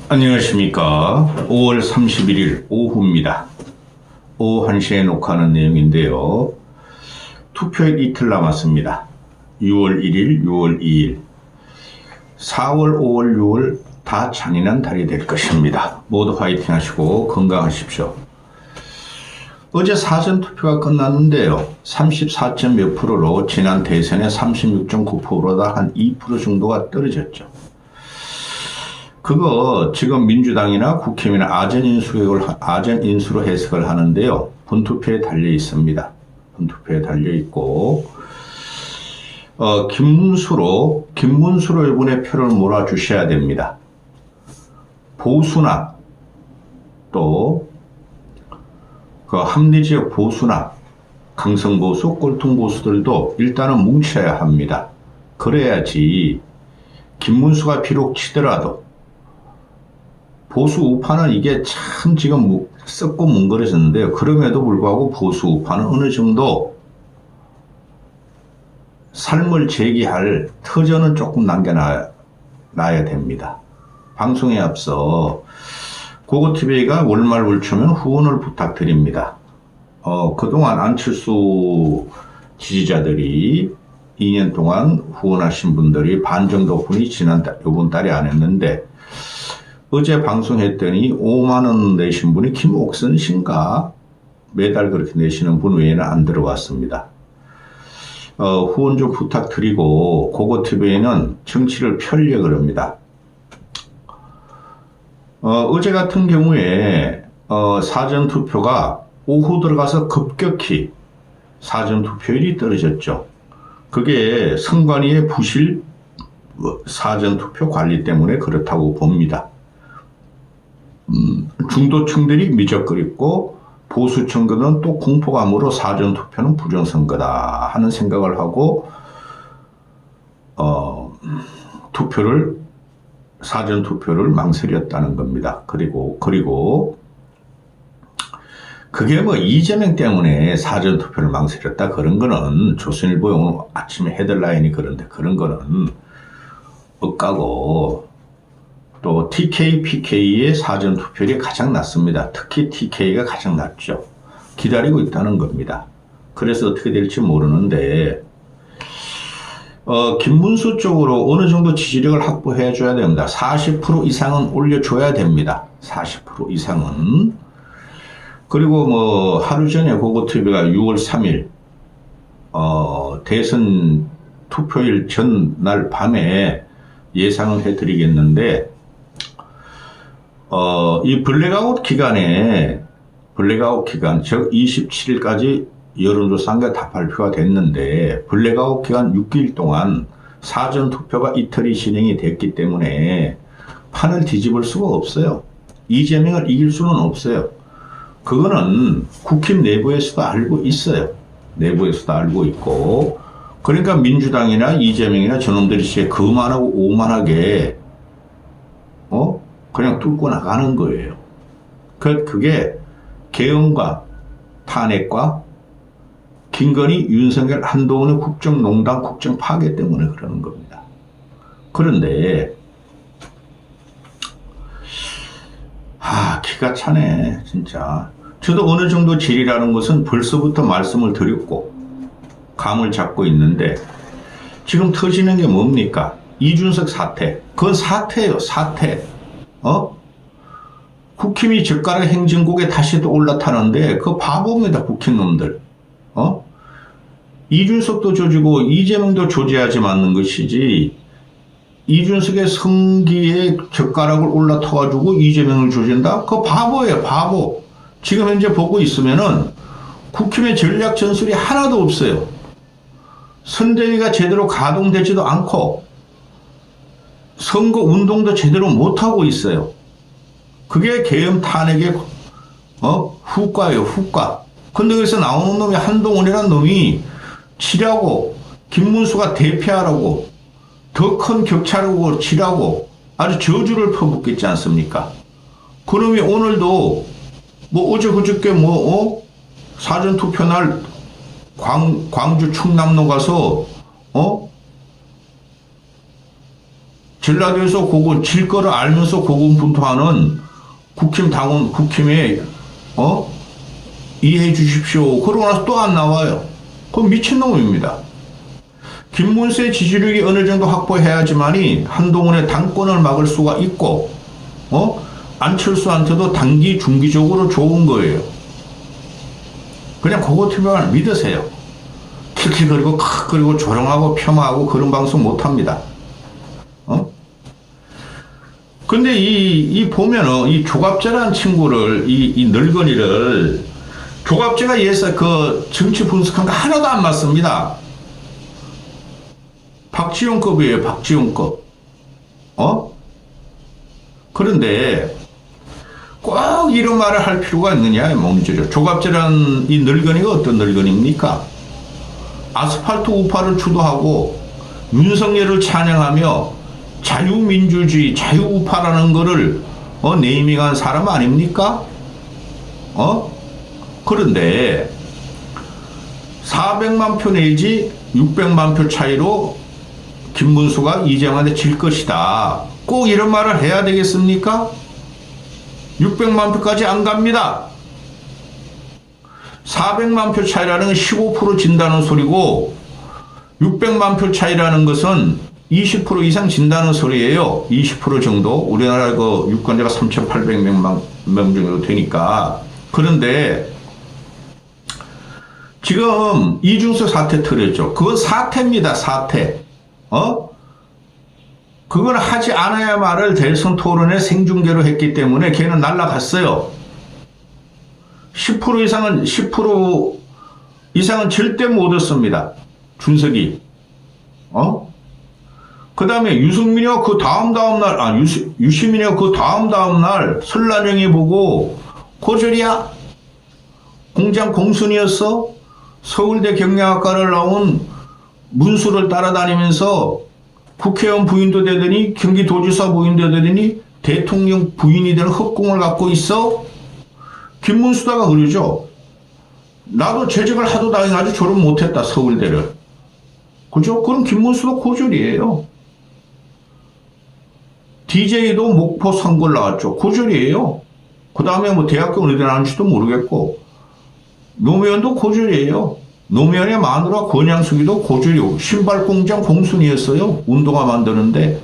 안녕하십니까. 5월 31일 오후입니다. 오후 1시에 녹화하는 내용인데요. 투표일 이틀 남았습니다. 6월 1일, 6월 2일, 4월, 5월, 6월 다 잔인한 달이 될 것입니다. 모두 화이팅 하시고 건강하십시오. 어제 사전투표가 끝났는데요. 34점 몇 프로로 지난 대선의 36.9%보다 한 2% 정도가 떨어졌죠. 그거 지금 민주당이나 국힘이나 아전 인수로 해석을 하는데요. 본투표에 달려 있습니다. 본투표에 달려 있고, 김문수로 이번에 표를 몰아주셔야 됩니다. 보수나 또 그 합리적 보수나 강성보수, 꼴통보수들도 일단은 뭉쳐야 합니다. 그래야지 김문수가 비록 치더라도 보수 우파는 이게 참 지금 썩고 뭉그러졌는데요. 그럼에도 불구하고 보수 우파는 어느 정도 삶을 제기할 터전은 조금 남겨놔야 됩니다. 방송에 앞서 고고TV가 월말 월초면 후원을 부탁드립니다. 그동안 안철수 지지자들이 2년 동안 후원하신 분들이 반 정도 후원이 요번 달에 안 했는데, 어제 방송했더니 5만원 내신 분이 김옥선 씨인가? 매달 그렇게 내시는 분 외에는 안 들어왔습니다. 후원 좀 부탁드리고, 고고TV에는 정치를 펴려고 합니다. 어제 같은 경우에 사전투표가 오후 들어가서 급격히 사전투표율이 떨어졌죠. 그게 선관위의 부실 사전투표 관리 때문에 그렇다고 봅니다. 중도층들이 미적거렸고 보수층들은 또 공포감으로 사전투표는 부정선거다 하는 생각을 하고 사전투표를 망설였다는 겁니다. 그리고 그게 뭐 이재명 때문에 사전투표를 망설였다 그런 거는 조선일보에 오늘 아침에 헤드라인이 그런데 그런 거는 엇가고, 또 TK, PK의 사전투표율이 가장 낮습니다. 특히 TK가 가장 낮죠. 기다리고 있다는 겁니다. 그래서 어떻게 될지 모르는데, 김문수 쪽으로 어느 정도 지지력을 확보해 줘야 됩니다. 40% 이상은 올려줘야 됩니다. 40% 이상은. 그리고 뭐 하루 전에 고고TV가 6월 3일 대선 투표일 전날 밤에 예상을 해드리겠는데, 이 블랙아웃 기간, 즉 27일까지 여론조사가 다 발표가 됐는데, 블랙아웃 기간 6일 동안 사전투표가 이틀이 진행이 됐기 때문에 판을 뒤집을 수가 없어요. 이재명을 이길 수는 없어요. 그거는 국힘 내부에서도 알고 있어요. 내부에서도 알고 있고, 그러니까 민주당이나 이재명이나 저놈들이 진짜 거만하고 오만하게 그냥 뚫고 나가는 거예요. 그게 계엄과 탄핵과 김건희, 윤석열, 한동훈의 국정농단, 국정 파괴 때문에 그러는 겁니다. 그런데 기가 차네 진짜. 저도 어느 정도 질이라는 것은 벌써부터 말씀을 드렸고 감을 잡고 있는데, 지금 터지는 게 뭡니까? 이준석 사태. 그건 사태예요, 사태. 국힘이 젓가락 행진곡에 다시 또 올라타는데 그 바보입니다, 국힘놈들. 이준석도 조지고 이재명도 조지하지 않는 것이지, 이준석의 성기에 젓가락을 올라타가지고 이재명을 조진다? 그거 바보예요, 바보. 지금 현재 보고 있으면은 국힘의 전략 전술이 하나도 없어요. 선대위가 제대로 가동되지도 않고 선거 운동도 제대로 못하고 있어요. 그게 계엄 탄핵의 후과예요, 후과. 근데 그래서 나오는 놈이 한동훈이라는 놈이 치라고, 김문수가 대피하라고, 더 큰 격차로 치라고 아주 저주를 퍼붓겠지 않습니까? 그놈이 오늘도 뭐 어제 그저께 사전투표 날 광주 충남로 가서 전라도에서 질 거를 알면서 고군분투하는 국힘 당원, 국힘에, 이해해 주십시오. 그러고 나서 또 안 나와요. 그건 미친놈입니다. 김문수의 지지력이 어느 정도 확보해야지만이 한동훈의 당권을 막을 수가 있고, 안철수한테도 단기, 중기적으로 좋은 거예요. 그냥 그거 TV만 믿으세요. 킬킬거리고, 그리고 조롱하고, 폄하하고 그런 방송 못 합니다. 근데 보면은, 이 조갑재라는 친구를, 이 늙은이를, 조갑재가 정치 분석한 거 하나도 안 맞습니다. 박지원급이에요, 박지원급. 그런데, 꼭 이런 말을 할 필요가 있느냐, 문제죠. 조갑재라는 이 늙은이가 어떤 늙은이입니까? 아스팔트 우파를 주도하고, 윤석열을 찬양하며, 자유민주주의, 자유우파라는 거를 네이밍한 사람 아닙니까? 그런데 400만 표 내지 600만 표 차이로 김문수가 이재명한테 질 것이다. 꼭 이런 말을 해야 되겠습니까? 600만 표까지 안 갑니다. 400만 표 차이라는 건 15% 진다는 소리고 600만 표 차이라는 것은 20% 이상 진다는 소리예요. 20% 정도. 우리나라 그 유권자가 3,800명 정도 되니까. 그런데 지금 이준석 사태 털었죠. 그건 사태입니다. 사태. 그건 하지 않아야 말을 대선 토론에 생중계로 했기 때문에 걔는 날라갔어요. 10% 이상은 절대 못 얻습니다. 준석이. 그 다음에 유승민이가 그 유시민이가 그 다음 날 설날령이 보고 고졸이야? 공장 공순이었어? 서울대 경영학과를 나온 문수를 따라다니면서 국회의원 부인도 되더니 경기도지사 부인도 되더니 대통령 부인이 되는 흑공을 갖고 있어? 김문수다가 그러죠. 나도 재직을 하도 당해가지고 졸업 못했다, 서울대를. 그죠? 그럼 김문수도 고졸이에요. DJ도 목포 상골 나왔죠. 고졸이에요. 그 다음에 뭐 대학교 어디 나왔는지도 모르겠고. 노무현도 고졸이에요. 노무현의 마누라 권양숙이도 고졸이고 신발공장 공순이었어요. 운동화 만드는데.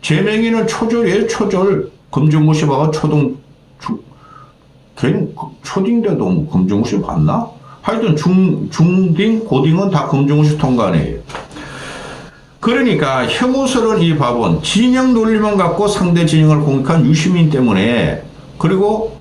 재명이는 초졸이에요. 초졸. 검정고시 봐가 걔는 초딩인데도 뭐 검정고시 봤나? 하여튼 중딩, 고딩은 다 검정고시 통과네요. 그러니까 혐오스러운 이 바본 진영 논리만 갖고 상대 진영을 공격한 유시민 때문에 그리고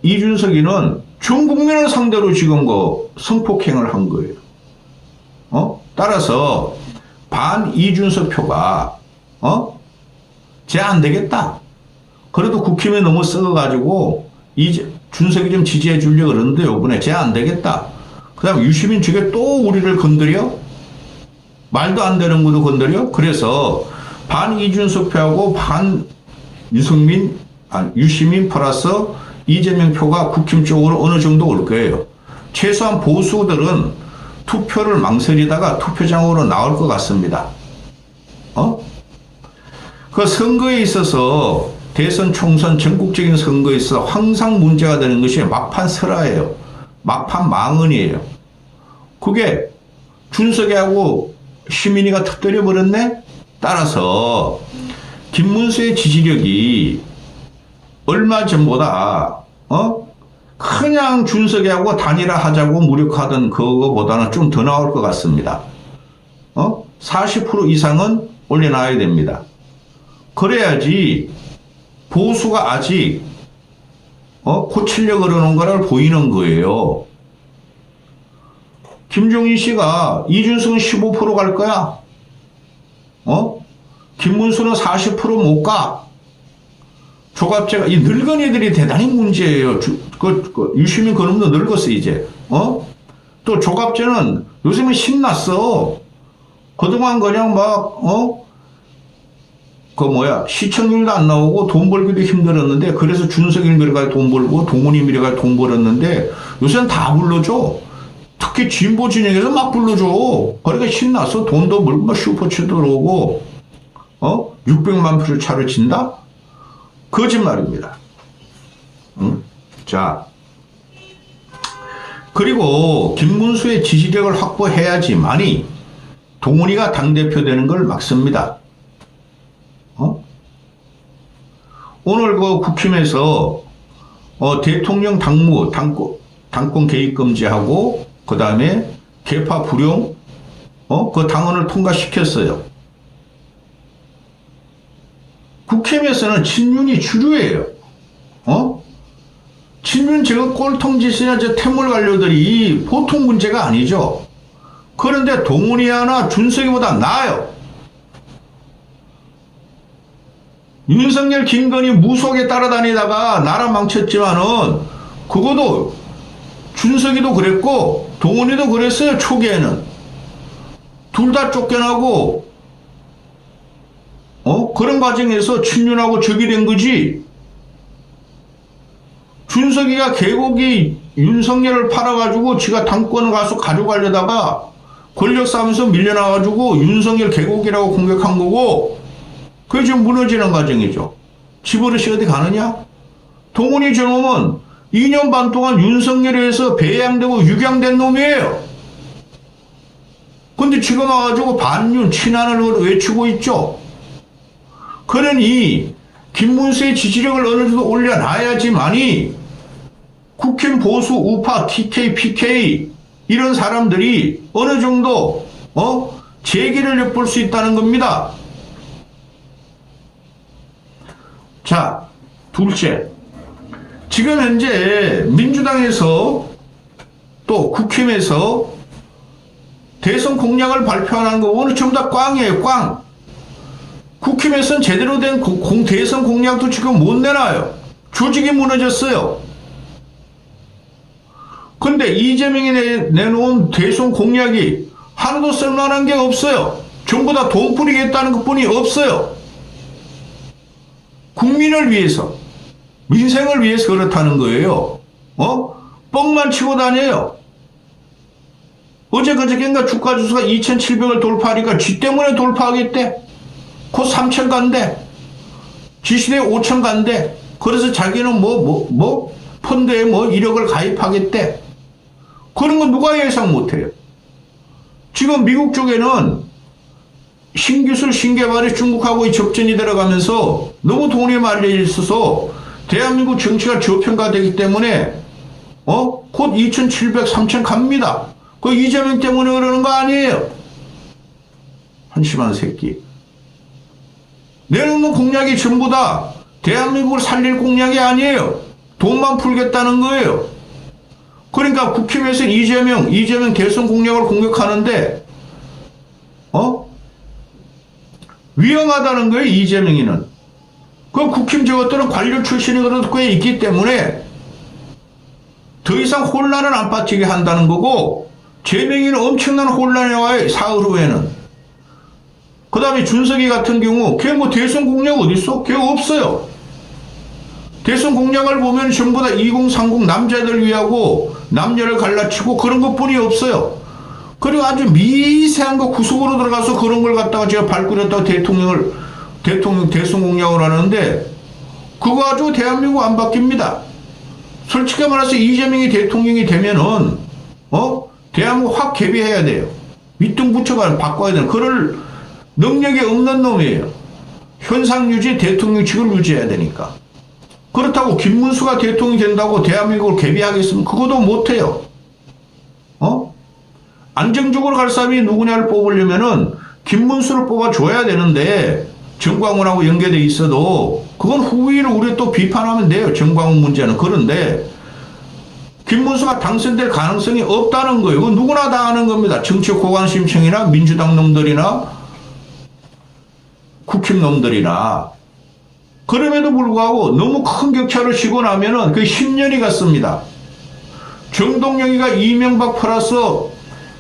이준석이는 전 국민을 상대로 지금 성폭행을 한 거예요. 따라서 반 이준석 표가 쟤 안 되겠다. 그래도 국힘에 너무 썩어가지고 준석이 좀 지지해 주려고 그러는데 이번에 쟤 안 되겠다. 그 다음 유시민 저게 또 우리를 건드려? 말도 안 되는 것도 건드려? 그래서 반 이준석 표하고 반 유시민 플러스 이재명 표가 국힘 쪽으로 어느 정도 올 거예요. 최소한 보수들은 투표를 망설이다가 투표장으로 나올 것 같습니다. 그 선거에 있어서 대선 총선 전국적인 선거에 있어서 항상 문제가 되는 것이 막판 설화예요. 막판 망언이에요. 그게 준석이하고 시민이가 터뜨려 버렸네? 따라서 김문수의 지지력이 얼마 전보다 그냥 준석이하고 단일화하자고 무력하던 그거보다는 좀 더 나올 것 같습니다. 40% 이상은 올려놔야 됩니다. 그래야지 보수가 아직 고치려고 그러는 거를 보이는 거예요. 김종인 씨가 이준석은 15% 갈 거야. 김문수는 40% 못 가. 조갑재가 이 늙은이들이 대단히 문제예요. 유시민 그놈도 늙었어 이제. 또 조갑재는 요즘은 신났어. 그동안 그냥 시청률도 안 나오고 돈 벌기도 힘들었는데 그래서 준석이 미래가 돈 벌고 동훈이 미래가 돈 벌었는데 요새는 다 불러줘. 특히 진보 진영에서 막 불러줘. 그러니까 신났어. 돈도 벌고 슈퍼챗도 들어오고 600만 표 차를 진다? 거짓말입니다. 응? 자, 그리고 김문수의 지지력을 확보해야지만이 동훈이가 당대표 되는 걸 막습니다. 오늘 그 국힘에서 대통령 당권 개입 금지하고 그 다음에 개파 불용 그 당헌을 통과시켰어요. 국힘에서는 친윤이 주류예요. 친윤 저거 꼴통짓이나 저 태물 관료들이 보통 문제가 아니죠. 그런데 동훈이 하나 준석이보다 나아요. 윤석열, 김건희 무속에 따라다니다가 나라 망쳤지만은 그것도 준석이도 그랬고 동훈이도 그랬어요. 초기에는 둘 다 쫓겨나고 그런 과정에서 친윤하고 적이 된 거지. 준석이가 계곡이 윤석열을 팔아가지고 지가 당권을 가서 가져가려다가 권력 싸움에서 밀려나가지고 윤석열 계곡이라고 공격한 거고 그게 지금 무너지는 과정이죠. 집어릇이 어디 가느냐? 동훈이 저놈은 2년 반 동안 윤석열에 의해서 배양되고 육양된 놈이에요. 근데 지금 와가지고 반윤 친한을 외치고 있죠. 그러니 김문수의 지지력을 어느 정도 올려놔야지만이 국힘 보수 우파 TK, PK 이런 사람들이 어느 정도 재기를 엿볼 수 있다는 겁니다. 자, 둘째, 지금 현재 민주당에서 또 국힘에서 대선 공약을 발표하는 거 오늘 전부 다 꽝이에요. 꽝. 국힘에서는 제대로 된 대선 공약도 지금 못 내놔요. 조직이 무너졌어요. 근데 이재명이 내놓은 대선 공약이 하나도 쓸만한 게 없어요. 전부 다 돈 뿌리겠다는 것뿐이 없어요. 국민을 위해서, 민생을 위해서 그렇다는 거예요. 뻥만 치고 다녀요. 어제 그저께인가 주가 지수가 2,700을 돌파하니까 지 때문에 돌파하겠대. 곧 3,000 간대. 지시대 5,000 간대. 그래서 자기는 펀드에 1억을 가입하겠대. 그런 거 누가 예상 못해요. 지금 미국 쪽에는 신기술, 신개발이 중국하고 접전이 들어가면서 너무 돈이 말려 있어서 대한민국 정치가 저평가되기 때문에 곧 2,700, 3,000 갑니다. 그 이재명 때문에 그러는 거 아니에요. 한심한 새끼. 내놓는 공약이 전부 다 대한민국을 살릴 공약이 아니에요. 돈만 풀겠다는 거예요. 그러니까 국힘에서 이재명 대선 공약을 공격하는데 위험하다는 거예요. 이재명이는. 그 국힘 저것들은 관료 출신이 그래도 꽤 있기 때문에 더 이상 혼란을 안 빠지게 한다는 거고 재명이는 엄청난 혼란이 와요. 사흘 후에는. 그 다음에 준석이 같은 경우 걔 대선 공약 어디 있어? 걔 없어요. 대선 공약을 보면 전부 다 2030 남자들 위하고 남녀를 갈라치고 그런 것뿐이 없어요. 그리고 아주 미세한 거 구석으로 들어가서 그런 걸 갖다가 제가 발굴했다가 대통령 대선 공약을 하는데 그거 가지고 대한민국 안 바뀝니다. 솔직히 말해서 이재명이 대통령이 되면은 대한민국 확 개비해야 돼요. 밑둥 붙여가 바꿔야 되는 그럴 능력이 없는 놈이에요. 현상 유지, 대통령직을 유지해야 되니까. 그렇다고 김문수가 대통령이 된다고 대한민국을 개비하겠으면 그것도 못해요. 안정적으로 갈 사람이 누구냐를 뽑으려면은 김문수를 뽑아줘야 되는데 정광훈하고 연계돼 있어도 그건 후위를 우리 또 비판하면 돼요. 정광훈 문제는. 그런데 김문수가 당선될 가능성이 없다는 거예요. 그건 누구나 다 아는 겁니다. 정치 고관심청이나 민주당 놈들이나 국힘 놈들이나. 그럼에도 불구하고 너무 큰 격차를 치고 나면은 그 10년이 갔습니다. 정동영이가 이명박 플러스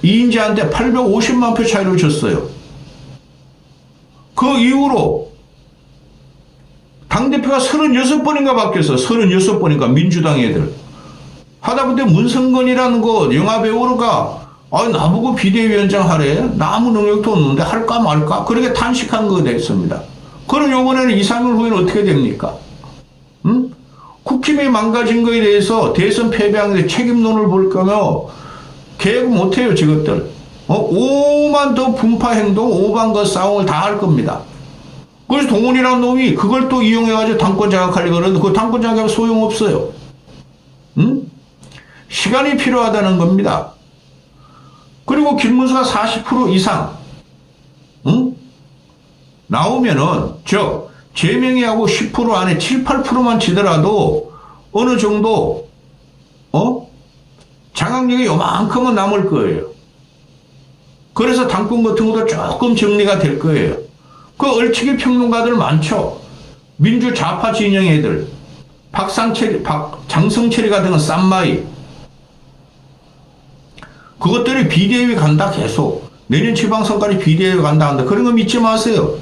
이인재한테 850만 표 차이로 졌어요. 그 이후로 당대표가 36번인가 바뀌었어. 36번인가 민주당 애들. 하다못해 문성건이라는 거 영화배우가 나보고 비대위원장 하래. 나 아무 능력도 없는데 할까 말까. 그렇게 단식한 거 됐습니다. 그럼 요번에는 2, 3일 후에는 어떻게 됩니까? 응? 국힘이 망가진 거에 대해서 대선 패배한 데 책임론을 볼 거면 개혁 못해요, 저것들. 오만 더 분파 행동, 오만과 싸움을 다 할 겁니다. 그래서 동훈이라는 놈이 그걸 또 이용해가지고 당권 장악하려고 그러는데 그 당권 장악은 소용없어요. 응? 시간이 필요하다는 겁니다. 그리고 김문수가 40% 이상, 응? 나오면은, 제명이하고 10% 안에 7, 8%만 지더라도 어느 정도, 장악력이 요만큼은 남을 거예요. 그래서 당권 같은 것도 조금 정리가 될 거예요. 그 얼치기 평론가들 많죠. 민주 좌파 진영 애들, 장성철이 같은 건 쌈마이. 그것들이 비대위 간다 계속. 내년 지방선거까지 비대위 간다 한다. 그런 거 믿지 마세요.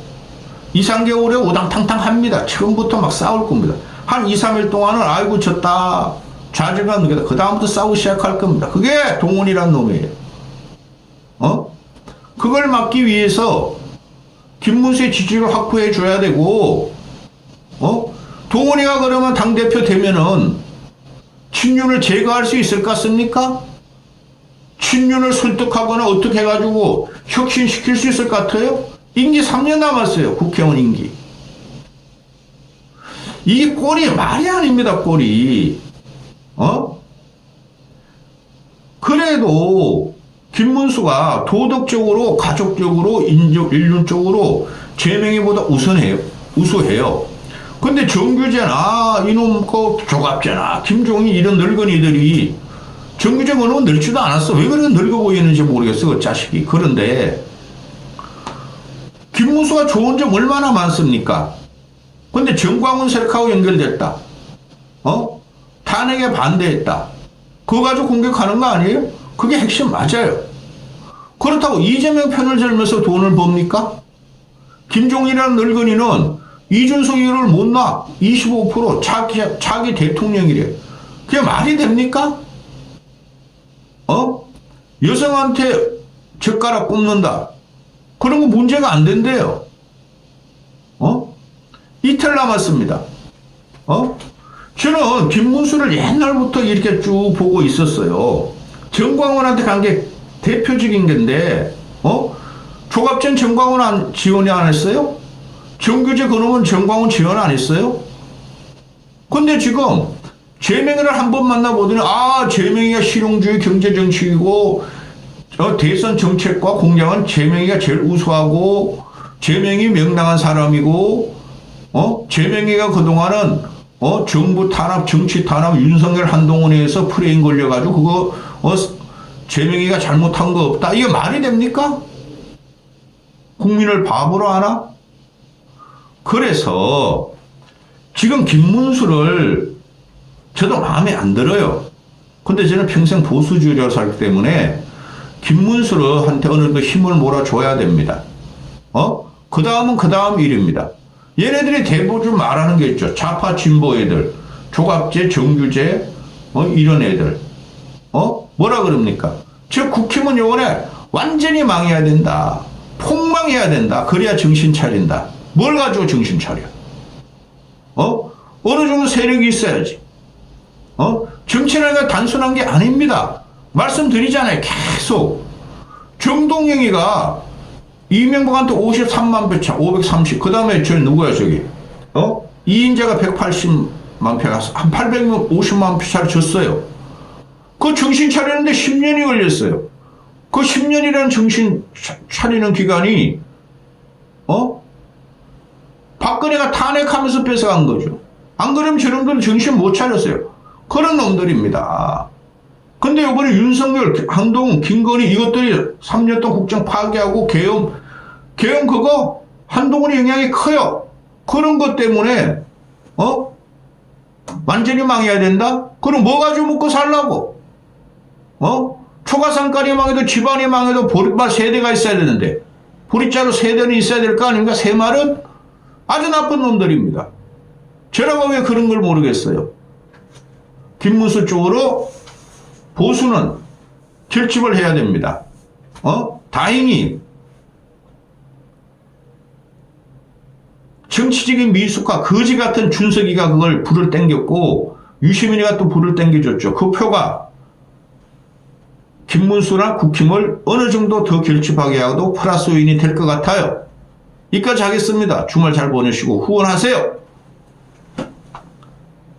2, 3개월에 오당탕탕 합니다. 처음부터 막 싸울 겁니다. 한 2, 3일 동안은 아이고 졌다. 좌절감 느끼다. 그 다음부터 싸우기 시작할 겁니다. 그게 동훈이란 놈이에요. 그걸 막기 위해서 김문수의 지지를 확보해 줘야 되고, 동훈이가 그러면 당대표 되면은 친윤을 제거할 수 있을 것 같습니까? 친윤을 설득하거나 어떻게 해가지고 혁신시킬 수 있을 것 같아요? 임기 3년 남았어요. 국회의원 임기. 이게 꼴이 말이 아닙니다. 꼴이. 그래도 김문수가 도덕적으로, 가족적으로, 인륜적으로 제명이보다 우수해요. 근데 정규제나 이놈 조갑제나 김종인 이런 늙은이들이 정규제 그놈은 늙지도 않았어. 왜 그렇게 늙어 보이는지 모르겠어. 그 자식이. 그런데 김문수가 좋은 점 얼마나 많습니까? 근데 정광훈 세력하고 연결됐다. 탄핵에 반대했다. 그거 가지고 공격하는 거 아니에요? 그게 핵심 맞아요. 그렇다고 이재명 편을 들면서 돈을 법니까? 김종인이라는 늙은이는 이준석이를 못 놔. 25% 차기 대통령이래. 그게 말이 됩니까? 여성한테 젓가락 꼽는다. 그런 거 문제가 안 된대요. 이틀 남았습니다. 저는 김문수를 옛날부터 이렇게 쭉 보고 있었어요. 정광훈한테 간 게 대표적인 건데, 조갑전 정광훈 지원이 안 했어요? 정규제 그놈은 정광훈 지원 안 했어요? 근데 지금 제명이를 한번 만나보더니 제명이가 실용주의 경제정책이고 대선 정책과 공약은 제명이가 제일 우수하고 제명이 명랑한 사람이고 제명이가 그동안은 정부 탄압, 정치 탄압, 윤석열 한동훈에 의해서 프레임 걸려가지고 그거 제명이가 잘못한 거 없다. 이게 말이 됩니까? 국민을 바보로 하나? 그래서 지금 김문수를 저도 마음에 안 들어요. 근데 저는 평생 보수주의로 살기 때문에 김문수한테 어느 정도 힘을 몰아줘야 됩니다. 그 다음은 그 다음 일입니다. 얘네들이 대부분 말하는 게 있죠. 좌파 진보 애들, 조갑제, 정규제, 이런 애들. 뭐라 그럽니까? 저 국힘은 요번에 완전히 망해야 된다. 폭망해야 된다. 그래야 정신 차린다. 뭘 가지고 정신 차려? 어느 정도 세력이 있어야지. 정치라는 게 단순한 게 아닙니다. 말씀드리잖아요. 계속. 정동영이가 이명박한테 53만 표 차, 530. 그 다음에 저 누구야, 저기? 이인재가 180만 표, 한 850만 표 차를 졌어요. 그 정신 차리는데 10년이 걸렸어요. 그 10년이라는 정신 차리는 기간이, 박근혜가 탄핵하면서 뺏어간 거죠. 안 그러면 저놈들은 정신 못 차렸어요. 그런 놈들입니다. 근데 이번에 윤석열, 한동훈, 김건희 이것들이 3년 동안 국정 파괴하고 계엄 그거 한동훈의 영향이 커요. 그런 것 때문에 완전히 망해야 된다? 그럼 뭐 가지고 먹고 살라고? 초가상까지 망해도 집안이 망해도 보릿말 세대가 있어야 되는데 보릿자루 세대는 있어야 될 거 아닙니까? 세 말은 아주 나쁜 놈들입니다. 저라고 왜 그런 걸 모르겠어요. 김문수 쪽으로 보수는 결집을 해야 됩니다. 다행히 정치적인 미숙과 거지 같은 준석이가 그걸 불을 땡겼고 유시민이가 또 불을 땡겨줬죠. 그 표가 김문수나 국힘을 어느 정도 더 결집하게 하고도 플러스 요인이 될 것 같아요. 이까지 하겠습니다. 주말 잘 보내시고 후원하세요.